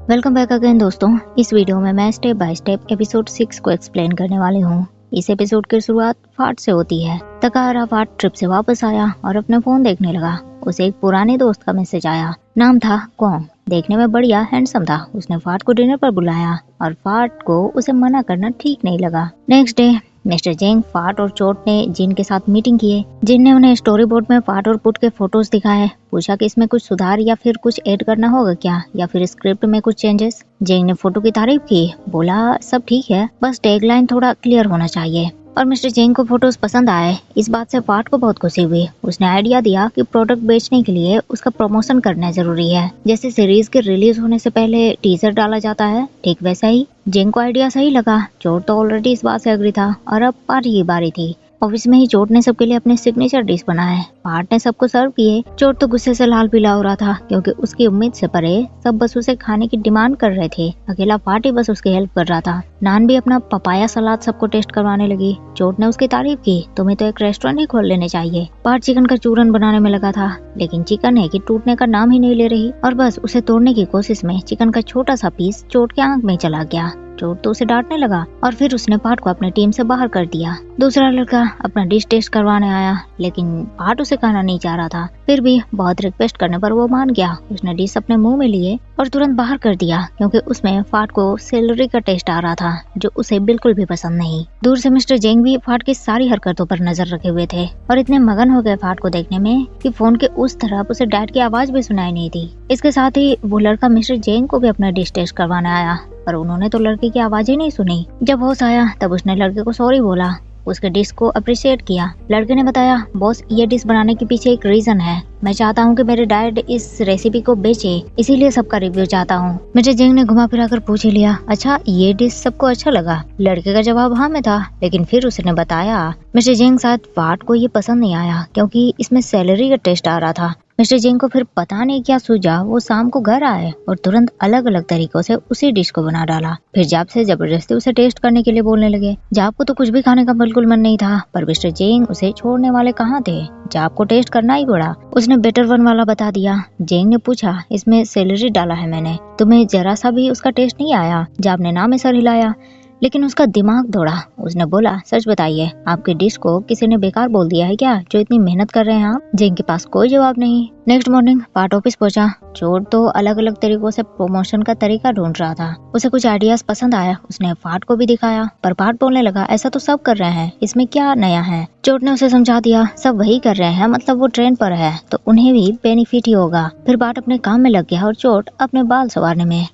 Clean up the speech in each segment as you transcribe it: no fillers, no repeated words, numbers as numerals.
Welcome back again दोस्तों। इस video में मैं स्टेप बाय स्टेप एपिसोड 6 को एक्सप्लेन करने वाली हूँ। इस एपिसोड की शुरुआत फाट से होती है। तकाहारा फाट ट्रिप से वापस आया और अपने फोन देखने लगा। उसे एक पुराने दोस्त का मैसेज आया। नाम था कॉन्ग। देखने में बढ़िया हैंडसम था। उसने फाट को डिनर पर बुलाया और फाट को उसे मना करना ठीक नहीं लगा। नेक्स्ट डे मिस्टर जेंग, फाट और चोट ने जिन के साथ मीटिंग किए। जिन ने उन्हें स्टोरी बोर्ड में फाट और पुट के फोटोज दिखाए। पूछा कि इसमें कुछ सुधार या फिर कुछ ऐड करना होगा क्या, या फिर स्क्रिप्ट में कुछ चेंजेस। जेंग ने फोटो की तारीफ की, बोला सब ठीक है, बस टैगलाइन थोड़ा क्लियर होना चाहिए। और मिस्टर जेंग को फोटोज पसंद आए। इस बात से फाट को बहुत खुशी हुई। उसने आइडिया दिया कि प्रोडक्ट बेचने के लिए उसका प्रमोशन करना जरूरी है। जैसे सीरीज के रिलीज होने से पहले टीजर डाला जाता है, ठीक वैसा ही। जेंग को आइडिया सही लगा। चोट तो ऑलरेडी इस बात से एग्री था और अब पार्टी की बारी थी। ऑफिस में ही चोट ने सबके लिए अपने सिग्नेचर डिश बनाए। फाट ने सबको सर्व किए। चोट तो गुस्से से लाल पीला हो रहा था क्योंकि उसकी उम्मीद से परे सब बस उसे खाने की डिमांड कर रहे थे। अकेला फाट ही बस उसकी हेल्प कर रहा था। नान भी अपना पपाया सलाद सबको टेस्ट करवाने लगी। चोट ने उसकी तारीफ की, तुम्हें तो एक रेस्टोरेंट ही खोल लेने चाहिए। फाट चिकन का चूरन बनाने में लगा था, लेकिन चिकन है कि टूटने का नाम ही नहीं ले रही और बस उसे तोड़ने की कोशिश में चिकन का छोटा सा पीस चोट के आंख में चला गया। चोट तो उसे डांटने लगा और फिर उसने फाट को अपनी टीम से बाहर कर दिया। दूसरा लड़का अपना डिश टेस्ट करवाने आया, लेकिन फाट उसे खाना नहीं चाह रहा था। फिर भी बहुत रिक्वेस्ट करने पर वो मान गया। उसने डिश अपने मुंह में लिए और तुरंत बाहर कर दिया क्योंकि उसमें फाट को सेलरी का टेस्ट आ रहा था, जो उसे बिल्कुल भी पसंद नहीं। दूर से मिस्टर जेंग भी फाट की सारी हरकतों पर नजर रखे हुए थे और इतने मगन हो गए फाट को देखने में कि फोन के उस तरफ उसे डैड की आवाज भी सुनाई नहीं थी। इसके साथ ही वो लड़का मिस्टर जेंग को भी अपना डिश टेस्ट करवाने आया, पर उन्होंने तो लड़के की आवाज ही नहीं सुनी। जब होश आया तब उसने लड़के को सॉरी बोला, उसके डिश को अप्रिशिएट किया। लड़के ने बताया, बॉस ये डिश बनाने के पीछे एक रीजन है। मैं चाहता हूँ कि मेरे डैड इस रेसिपी को बेचे, इसीलिए सबका रिव्यू चाहता हूँ। मिस्टर जेंग ने घुमा फिरा कर पूछ ही लिया, अच्छा ये डिश सबको अच्छा लगा? लड़के का जवाब हाँ में था, लेकिन फिर उसने बताया मिस्टर जेंग शायद फाट को ये पसंद नहीं आया क्योंकि इसमें सैलरी का टेस्ट आ रहा था। मिस्टर जेंग को फिर पता नहीं क्या सूझा। वो शाम को घर आए और तुरंत अलग अलग तरीकों से उसी डिश को बना डाला। फिर जाप से जबरदस्ती उसे टेस्ट करने के लिए बोलने लगे। जाप को तो कुछ भी खाने का बिल्कुल मन नहीं था, पर मिस्टर जेंग उसे छोड़ने वाले कहाँ थे। जाप को टेस्ट करना ही पड़ा। उसने बेटर वन वाला बता दिया। जेंग ने पूछा, इसमें सेलरी डाला है मैंने, तुम्हें जरा सा भी उसका टेस्ट नहीं आया? जाप ने ना में सर हिलाया, लेकिन उसका दिमाग दौड़ा। उसने बोला, सच बताइए, आपके डिश को किसी ने बेकार बोल दिया है क्या, जो इतनी मेहनत कर रहे हैं आप? जेंग के पास कोई जवाब नहीं। नेक्स्ट मॉर्निंग फाट ऑफिस पहुंचा। चोट तो अलग अलग तरीकों से प्रमोशन का तरीका ढूंढ रहा था। उसे कुछ आइडियाज पसंद आया। उसने फाट को भी दिखाया, पर फाट बोलने लगा, ऐसा तो सब कर रहे हैं, इसमें क्या नया है? चोट ने उसे समझा दिया, सब वही कर रहे हैं, मतलब वो ट्रेंड पर है तो उन्हें भी बेनिफिट ही होगा। फिर फाट अपने काम में लग गया और चोट अपने बाल संवारने में।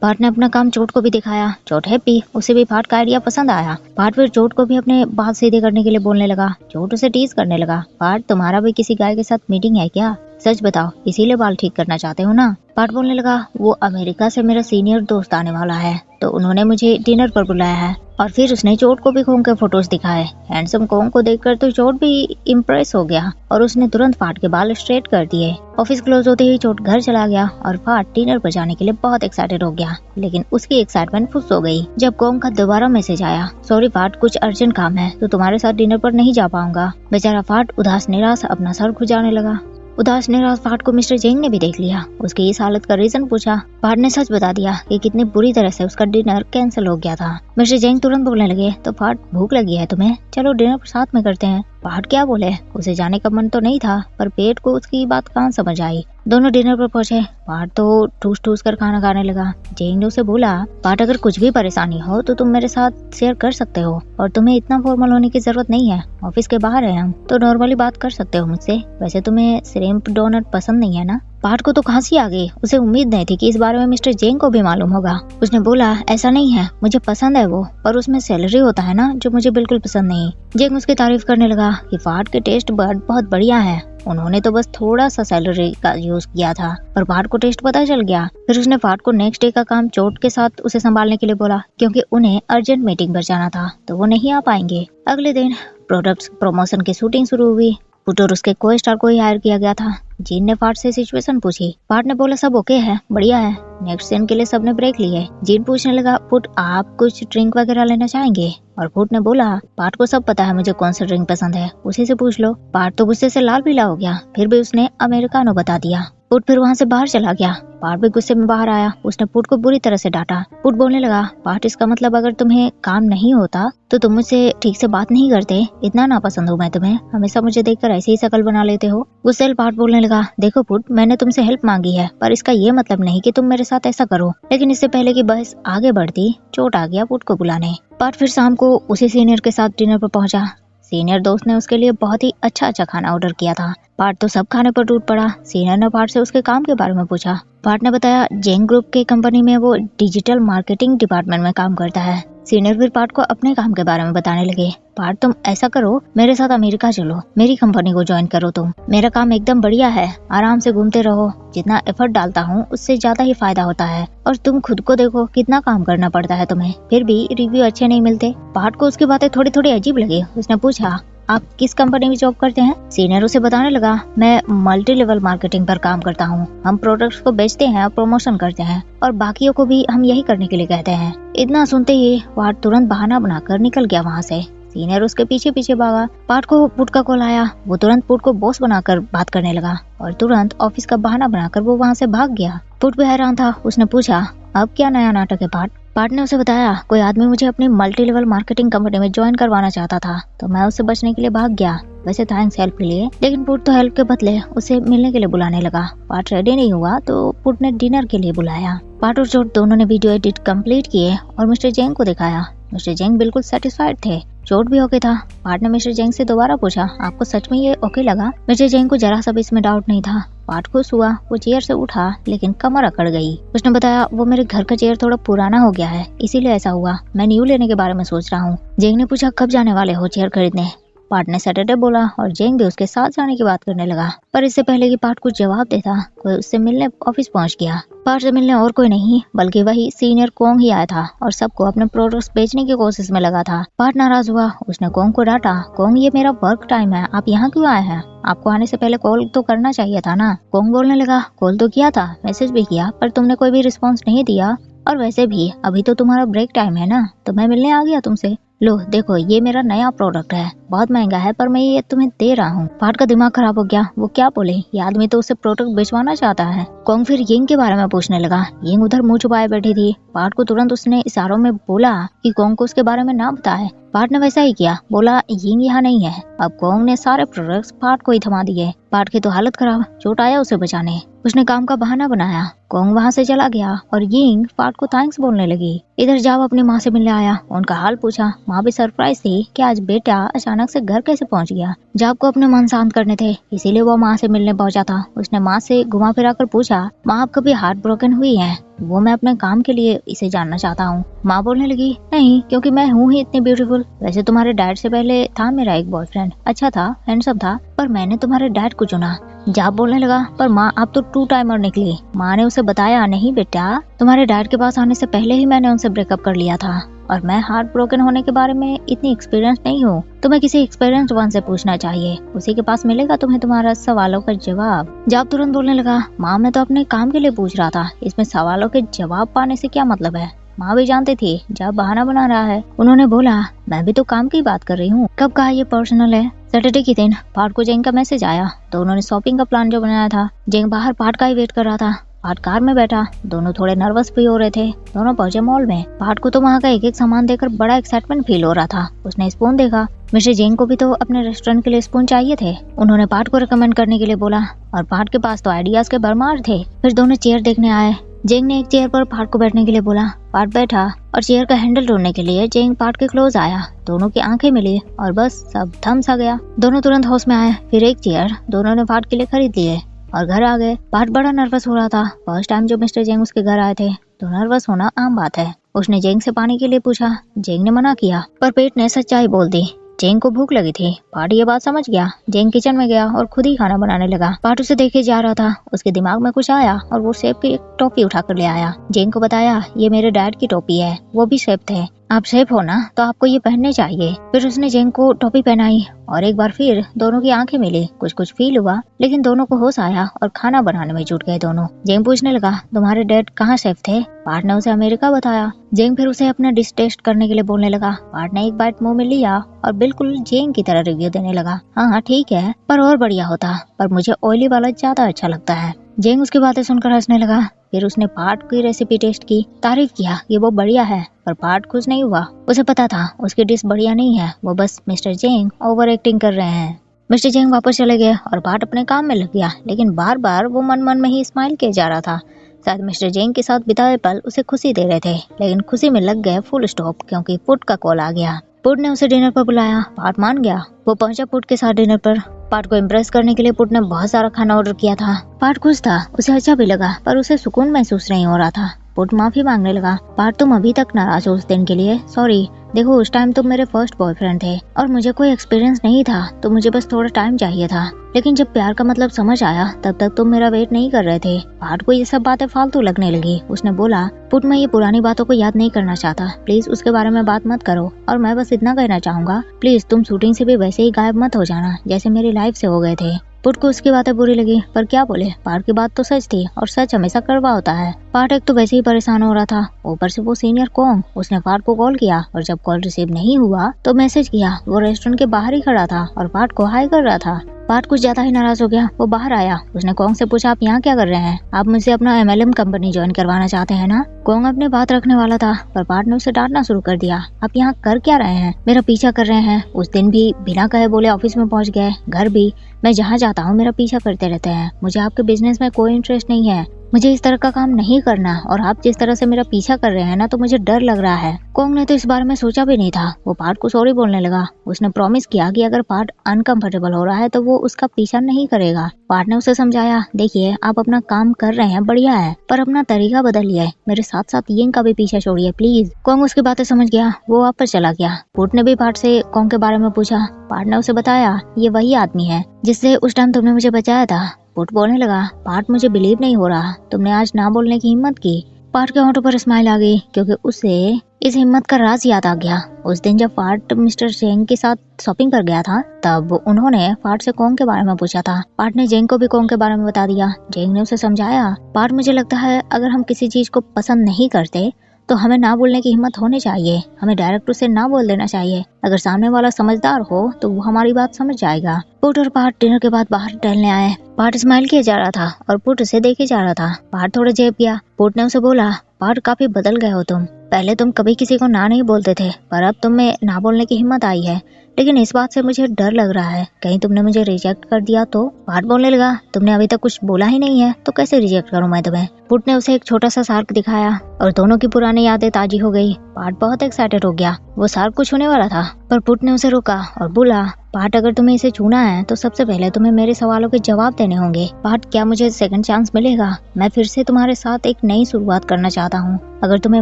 फाट ने अपना काम चोट को भी दिखाया। चोट हैप्पी, उसे भी फाट का आइडिया पसंद आया। फाट फिर चोट को भी अपने बाल सीधे करने के लिए बोलने लगा। चोट उसे टीज करने लगा, फाट तुम्हारा भी किसी गाय के साथ मीटिंग है क्या? सच बताओ, इसीलिए बाल ठीक करना चाहते हो ना? फाट बोलने लगा, वो अमेरिका से मेरा सीनियर दोस्त आने वाला है तो उन्होंने मुझे डिनर पर बुलाया है। और फिर उसने चोट को भी कॉन्ग के फोटोज दिखाए। हैंडसम कॉन्ग को देखकर तो चोट भी इम्प्रेस हो गया और उसने तुरंत फाट के बाल स्ट्रेट कर दिए। ऑफिस क्लोज होते ही चोट घर चला गया और फाट डिनर पर जाने के लिए बहुत एक्साइटेड हो गया, लेकिन उसकी एक्साइटमेंट फुस हो गई जब कॉन्ग का दोबारा मैसेज आया, सॉरी फाट, कुछ अर्जेंट काम है तो तुम्हारे साथ डिनर पर नहीं जा पाऊंगा। बेचारा फाट उदास निराश अपना सर खुजाने लगा। उदास निराश फाट को मिस्टर जेंग ने भी देख लिया। उसकी इस हालत का रीजन पूछा। फाट ने सच बता दिया कि कितनी बुरी तरह से उसका डिनर कैंसिल हो गया था। मिस्टर जेंग तुरंत बोलने लगे, तो फाट भूख लगी है तुम्हें, चलो डिनर साथ में करते हैं। फाट क्या बोले, उसे जाने का मन तो नहीं था, पर पेट को उसकी बात कहाँ समझ आई। दोनों डिनर पर पहुंचे। फाट तो ठूस ठूस कर खाना खाने लगा। जेंग ने उसे बोला, फाट अगर कुछ भी परेशानी हो तो तुम मेरे साथ शेयर कर सकते हो और तुम्हें इतना फॉर्मल होने की जरूरत नहीं है। ऑफिस के बाहर है हम, तो नॉर्मली बात कर सकते हो मुझसे। वैसे तुम्हें श्रिम्प डोनट पसंद नहीं है ना? फाट को तो खांसी आ गई। उसे उम्मीद नहीं थी कि इस बारे में मिस्टर जेंग को भी मालूम होगा। उसने बोला, ऐसा नहीं है, मुझे पसंद है वो, पर उसमें सैलरी होता है ना, जो मुझे बिल्कुल पसंद नहीं। जेंग उसकी तारीफ करने लगा कि फाट के टेस्ट बड बहुत बढ़िया है, उन्होंने तो बस थोड़ा सा सैलरी का यूज किया था, पर फाट को टेस्ट पता चल गया। फिर उसने फाट को नेक्स्ट डे का काम चोट के साथ उसे संभालने के लिए बोला, क्योंकि उन्हें अर्जेंट मीटिंग पर जाना था तो वो नहीं आ पाएंगे। अगले दिन प्रोडक्ट्स प्रमोशन की शूटिंग शुरू हुई। पुट और उसके को स्टार को ही हायर किया गया था। जीन ने फाट से सिचुएशन पूछी। फाट ने बोला, सब ओके है, बढ़िया है, नेक्स्ट सीन के लिए सबने ब्रेक लिए। जिन पूछने लगा, पुट आप कुछ ड्रिंक वगैरह लेना चाहेंगे? और पुट ने बोला, पार्ट को सब पता है मुझे कौन सा ड्रिंक पसंद है, उसी से पूछ लो। पार्ट तो गुस्से से लाल पीला हो गया, फिर भी उसने अमेरिकानो बता दिया। पुट फिर वहाँ से बाहर चला गया। पार्ट भी गुस्से में बाहर आया। उसने पुट को बुरी तरह से डांटा। पुट बोलने लगा, पार्ट इसका मतलब अगर तुम्हें काम नहीं होता तो तुम मुझसे ठीक से बात नहीं करते, इतना नापसंद हूँ मैं तुम्हें, हमेशा मुझे देखकर ऐसे ही शकल बना लेते हो। गुस्सेल पार्ट बोलने लगा, देखो पुट, मैंने तुमसे हेल्प मांगी है, पर इसका ये मतलब नहीं कि तुम मेरे साथ ऐसा करो। लेकिन इससे पहले कि बहस आगे बढ़ती, चोट आ गया पुट को बुलाने। पार्ट फिर शाम को उसी सीनियर के साथ डिनर पर पहुंचा। सीनियर दोस्त ने उसके लिए बहुत ही अच्छा खाना ऑर्डर किया था। पार्ट तो सब खाने पर टूट पड़ा। सीनियर ने पार्ट से उसके काम के बारे में पूछा। पार्ट ने बताया, जेंग ग्रुप के कंपनी में वो डिजिटल मार्केटिंग डिपार्टमेंट में काम करता है। सीनियर फिर पार्ट को अपने काम के बारे में बताने लगे। पार्ट, तुम ऐसा करो, मेरे साथ अमेरिका चलो, मेरी कंपनी को ज्वाइन करो तुम। मेरा काम एकदम बढ़िया है, आराम से घूमते रहो, जितना एफर्ट डालता हूँ उससे ज्यादा ही फायदा होता है। और तुम खुद को देखो कितना काम करना पड़ता है तुम्हें, फिर भी रिव्यू अच्छे नहीं मिलते। पार्ट को उसकी बातें थोड़ी थोड़ी अजीब लगी। उसने पूछा, आप किस कंपनी में जॉब करते हैं? सीनियर उसे बताने लगा, मैं मल्टी लेवल मार्केटिंग पर काम करता हूँ। हम प्रोडक्ट्स को बेचते हैं और प्रमोशन करते हैं, और बाकियों को भी हम यही करने के लिए कहते हैं। इतना सुनते ही पार्ट तुरंत बहाना बनाकर निकल गया वहाँ से। सीनियर उसके पीछे पीछे भागा। पार्ट को पुट का कॉल आया। वो तुरंत पुट को बॉस बनाकर बात करने लगा और तुरंत ऑफिस का बहाना बनाकर वो वहाँ से भाग गया। पुट भी हैरान था। उसने पूछा, अब क्या नया नाटक है पार्ट? पार्ट ने उसे बताया, कोई आदमी मुझे अपनी मल्टी लेवल मार्केटिंग कंपनी में ज्वाइन करवाना चाहता था, तो मैं उससे बचने के लिए भाग गया। वैसे थैंक्स हेल्प के लिए, लेकिन पुट तो हेल्प के बदले उसे मिलने के लिए बुलाने लगा। पार्ट रेडी नहीं हुआ तो पुट ने डिनर के लिए बुलाया। पार्ट और चोट दोनों ने वीडियो एडिट कंप्लीट किए और मिस्टर जेंग को दिखाया। मिस्टर जेंग बिल्कुल सेटिस्फाइड थे। चोट भी ओके था। पार्ट ने मिस्टर जेंग से दोबारा पूछा, आपको सच में ये ओके लगा? मिस्टर जेंग को जरा सा भी इसमें डाउट नहीं था। पार्ट खुश हुआ। वो चेयर से उठा, लेकिन कमर अकड़ गई। उसने बताया, वो मेरे घर का चेयर थोड़ा पुराना हो गया है, इसीलिए ऐसा हुआ। मैं न्यू लेने के बारे में सोच रहा हूँ। जेंग ने पूछा, कब जाने वाले हो चेयर खरीदने? पार्ट ने सैटरडे बोला और जेंग भी उसके साथ जाने की बात करने लगा। पर इससे पहले कि पार्ट कुछ जवाब देता, कोई उससे मिलने ऑफिस पहुंच गया। पार्ट से मिलने और कोई नहीं बल्कि वही सीनियर कोंग ही आया था और सबको अपने प्रोडक्ट्स बेचने की कोशिश में लगा था। पार्ट नाराज हुआ। उसने कोंग को डांटा, कोंग ये मेरा वर्क टाइम है, आप यहाँ क्यों आए हैं? आपको आने से पहले कॉल तो करना चाहिए था ना। कोंग बोलने लगा, कॉल तो किया था, मैसेज भी किया, पर तुमने कोई भी रिस्पॉन्स नहीं दिया। और वैसे भी अभी तो तुम्हारा ब्रेक टाइम है ना, तो मैं मिलने आ गया तुमसे। लो देखो, ये मेरा नया प्रोडक्ट है, बहुत महंगा है, पर मैं ये तुम्हें दे रहा हूँ। पार्ट का दिमाग खराब हो गया। वो क्या बोले, ये आदमी तो उसे प्रोडक्ट बेचवाना चाहता है। कोंग फिर यिंग के बारे में पूछने लगा। यिंग उधर मुंह छुपाए बैठी थी। पार्ट को तुरंत उसने इशारों में बोला कि कोंग को उसके बारे में ना बताए। पार्ट ने वैसा ही किया, बोला यिंग यहाँ नहीं है। अब कोंग ने सारे प्रोडक्ट्स पार्ट को ही थमा दिए। पार्ट की तो हालत खराब। चोट आया उसे बचाने। उसने काम का बहाना बनाया। कोंग वहाँ से चला गया और यिंग पार्ट को थैंक्स बोलने लगी। इधर जाव अपनी माँ से मिलने आया। उनका हाल पूछा। माँ भी सरप्राइज थी कि आज बेटा अचानक से घर कैसे पहुँच गया। जाव को अपने मन शांत करने थे, इसीलिए वो माँ से मिलने पहुँचा था। उसने माँ से घुमा फिरा कर पूछा, माँ आप कभी हार्ट ब्रोकन हुई है? वो मैं अपने काम के लिए इसे जानना चाहता हूँ। माँ बोलने लगी, नहीं, क्योंकि मैं हूँ ही इतनी ब्यूटीफुल। वैसे तुम्हारे डैड से पहले था मेरा एक बॉयफ्रेंड, अच्छा था, हैंडसम था, पर मैंने तुम्हारे डैड को चुना। जाब बोलने लगा, पर माँ आप तो 2 टाइमर निकली। माँ ने उसे बताया, नहीं बेटा, तुम्हारे डैड के पास आने से पहले ही मैंने उनसे ब्रेकअप कर लिया था और मैं हार्ट ब्रोकन होने के बारे में इतनी एक्सपीरियंस नहीं हूँ। तुम्हें किसी एक्सपीरियंस वन से पूछना चाहिए, उसी के पास मिलेगा तुम्हें तुम्हारा सवालों का जवाब। जाब तुरंत बोलने लगा, माँ मैं तो अपने काम के लिए पूछ रहा था, इसमें सवालों के जवाब पाने से क्या मतलब है? माँ भी जानती थी जाब बहाना बना रहा है। उन्होंने बोला, मैं भी तो काम की बात कर रही हूँ, कब कहा ये पर्सनल है? सैटरडे के दिन पार्ट को जेंग का मैसेज आया तो उन्होंने शॉपिंग का प्लान जो बनाया था। जेंग बाहर पार्ट का ही वेट कर रहा था। पार्ट कार में बैठा। दोनों थोड़े नर्वस भी हो रहे थे। दोनों पहुंचे मॉल में। पार्ट को तो वहाँ का एक एक सामान देखकर बड़ा एक्साइटमेंट फील हो रहा था। उसने स्पून देखा। मिस्टर जेंग को भी तो अपने रेस्टोरेंट के लिए स्पून चाहिए थे। उन्होंने पार्ट को रिकमेंड करने के लिए बोला और पार्ट के पास तो आइडियाज के भरमार थे। फिर दोनों चेयर देखने आए। जेंग ने एक चेयर पर पार्ट को बैठने के लिए बोला। पार्ट बैठा और चेयर का हैंडल ढूंढने के लिए जेंग पार्ट के क्लोज आया। दोनों की आंखें मिली और बस सब थम सा गया। दोनों तुरंत होश में आए। फिर एक चेयर दोनों ने पार्ट के लिए खरीद लिए और घर आ गए। पार्ट बड़ा नर्वस हो रहा था। फर्स्ट टाइम जो मिस्टर जेंग उसके घर आए थे तो नर्वस होना आम बात है। उसने जेंग से पानी के लिए पूछा। जेंग ने मना किया, पर पेट ने सच्चाई बोल दी। जेंग को भूख लगी थी। पार्ट ये बात समझ गया। जेंग किचन में गया और खुद ही खाना बनाने लगा। पार्ट उसे देखे जा रहा था। उसके दिमाग में कुछ आया और वो सेब की एक टोपी उठा कर ले आया। जेंग को बताया, ये मेरे डैड की टोपी है, वो भी सेब थे। आप शेफ हो ना, तो आपको ये पहनने चाहिए। फिर उसने जेंग को टोपी पहनाई और एक बार फिर दोनों की आंखें मिली। कुछ कुछ फील हुआ, लेकिन दोनों को होश आया और खाना बनाने में जुट गए दोनों। जेंग पूछने लगा, तुम्हारे डैड कहाँ शेफ थे? पार्ट ने उसे अमेरिका बताया। जेंग फिर उसे अपना डिश टेस्ट करने के लिए बोलने लगा। पार्ट ने एक बाइट मुंह में लिया और बिल्कुल जेंग की तरह रिव्यू देने लगा। हाँ ठीक है, पर और बढ़िया होता, पर मुझे ऑयली वाला ज्यादा अच्छा लगता है। जेंग उसकी बातें सुनकर हंसने लगा। फिर उसने पार्ट की रेसिपी टेस्ट की, तारीफ किया ये वो बढ़िया है, पर पार्ट खुश नहीं हुआ। उसे पता था उसकी डिश बढ़िया नहीं है, वो बस मिस्टर जेंग ओवर एक्टिंग कर रहे हैं। मिस्टर जेंग वापस चले गए और पार्ट अपने काम में लग गया, लेकिन बार बार वो मन मन में ही स्माइल किए जा रहा था। शायद मिस्टर जेंग के साथ बिताए पल उसे खुशी दे रहे थे, लेकिन खुशी में लग गए फुल स्टॉप, क्योंकि पुट का कॉल आ गया। पुट ने उसे डिनर पर बुलाया। पार्ट मान गया। वो पहुंचा पुट के साथ डिनर पर। पार्ट को इम्प्रेस करने के लिए पुट ने बहुत सारा खाना ऑर्डर किया था। पार्ट खुश था, उसे अच्छा भी लगा, पर उसे सुकून महसूस नहीं हो रहा था। पुट माफी मांगने लगा। पार्ट तुम अभी तक नाराज हो उस दिन के लिए, सॉरी। देखो उस टाइम तुम मेरे फर्स्ट बॉयफ्रेंड थे और मुझे कोई एक्सपीरियंस नहीं था, तो मुझे बस थोड़ा टाइम चाहिए था, लेकिन जब प्यार का मतलब समझ आया तब तक तुम मेरा वेट नहीं कर रहे थे। पार्ट को ये सब बातें फालतू लगने लगी। उसने बोला, पुट मैं ये पुरानी बातों को याद नहीं करना चाहता, प्लीज उसके बारे में बात मत करो, और मैं बस इतना कहना चाहूंगा, प्लीज तुम शूटिंग से भी वैसे ही गायब मत हो जाना जैसे मेरी लाइफ से हो गए थे। पुट को उसकी बातें बुरी लगी, पर क्या बोले, पार्ट की बात तो सच थी और सच हमेशा कड़वा होता है। पार्ट एक तो वैसे ही परेशान हो रहा था, ऊपर से वो सीनियर कॉन्ग। उसने पार्ट को कॉल किया और जब कॉल रिसीव नहीं हुआ तो मैसेज किया। वो रेस्टोरेंट के बाहर ही खड़ा था और पार्ट को हाई कर रहा था। पार्ट कुछ ज्यादा ही नाराज हो गया। वो बाहर आया। उसने कॉन्ग से पूछा, आप यहाँ क्या कर रहे हैं? आप मुझसे अपना MLM कंपनी ज्वाइन करवाना चाहते हैं ना? कॉन्ग अपने बात रखने वाला था, पर पार्ट ने उसे डांटना शुरू कर दिया। आप यहाँ कर क्या रहे हैं? मेरा पीछा कर रहे हैं। उस दिन भी बिना कहे बोले ऑफिस में पहुँच गए, घर भी। मैं जहाँ जाता हूँ मेरा पीछा करते रहते हैं। मुझे आपके बिजनेस में कोई इंटरेस्ट नहीं है, मुझे इस तरह का काम नहीं करना, और आप जिस तरह से मेरा पीछा कर रहे हैं ना, तो मुझे डर लग रहा है। कॉन्ग ने तो इस बारे में सोचा भी नहीं था। वो पार्ट को सॉरी बोलने लगा। उसने प्रॉमिस किया कि अगर पार्ट अनकंफर्टेबल हो रहा है तो वो उसका पीछा नहीं करेगा। पार्ट ने उसे समझाया, देखिए आप अपना काम कर रहे हैं, बढ़िया है, पर अपना तरीका बदलिए, मेरे साथ साथ येंग का भी पीछा छोड़िए प्लीज। कॉन्ग उसकी बातें समझ गया। वो वापस चला गया। पुट ने भी पार्ट से कॉन्ग के बारे में पूछा। पार्ट ने उसे बताया, ये वही आदमी है जिससे उस टाइम तुमने मुझे बचाया था। पुट बोलने लगा, पार्ट मुझे बिलीव नहीं हो रहा, तुमने आज ना बोलने की हिम्मत की। पार्ट के होंठों पर स्माइल आ गई, क्योंकि उसे इस हिम्मत का राज याद आ गया। उस दिन जब पार्ट मिस्टर जेंग के साथ शॉपिंग कर गया था, तब उन्होंने पार्ट से कॉन्ग के बारे में पूछा था। पार्ट ने जेंग को भी कॉन्ग के बारे में बता दिया। जेंग ने उसे समझाया, पार्ट मुझे लगता है अगर हम किसी चीज को पसंद नहीं करते तो हमें ना बोलने की हिम्मत होनी चाहिए। हमें डायरेक्ट उसे ना बोल देना चाहिए। अगर सामने वाला समझदार हो तो वो हमारी बात समझ जाएगा। पुट और पार्ट डिनर के बाद बाहर टहलने आए। पार्ट स्माइल किया जा रहा था और पुट उसे देखे जा रहा था। पार्ट थोड़ा जेब गया। पुट ने उसे बोला, पार्ट काफी बदल गए हो तुम। पहले तुम कभी किसी को ना नहीं बोलते थे, पर अब तुम में ना बोलने की हिम्मत आई है, लेकिन इस बात से मुझे डर लग रहा है, कहीं तुमने मुझे रिजेक्ट कर दिया तो। पार्ट बोलने लगा, तुमने अभी तक कुछ बोला ही नहीं है, तो कैसे रिजेक्ट करूं मैं तुम्हें। पुट ने उसे एक छोटा सा शार्क दिखाया और दोनों की पुरानी यादें ताजी हो गई। पार्ट बहुत एक्साइटेड हो गया। वो शार्क को छूने वाला था, पर पुट ने उसे रोका और बोला, पार्ट अगर तुम्हें इसे छूना है तो सबसे पहले तुम्हें मेरे सवालों के जवाब देने होंगे। पार्ट क्या मुझे सेकंड चांस मिलेगा? मैं फिर से तुम्हारे साथ एक नई शुरुआत करना चाहता हूँ। अगर तुम्हें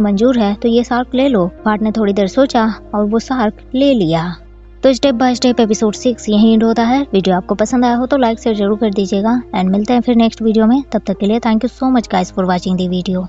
मंजूर है तो ये शार्क ले लो। पार्ट ने थोड़ी देर सोचा और वो शार्क ले लिया। तो स्टेप बाय स्टेप एपिसोड 6 यहीं एंड होता है। वीडियो आपको पसंद आया हो तो लाइक शेयर जरूर कर दीजिएगा, एंड मिलते हैं फिर नेक्स्ट वीडियो में। तब तक के लिए thank you so much guys for watching the video.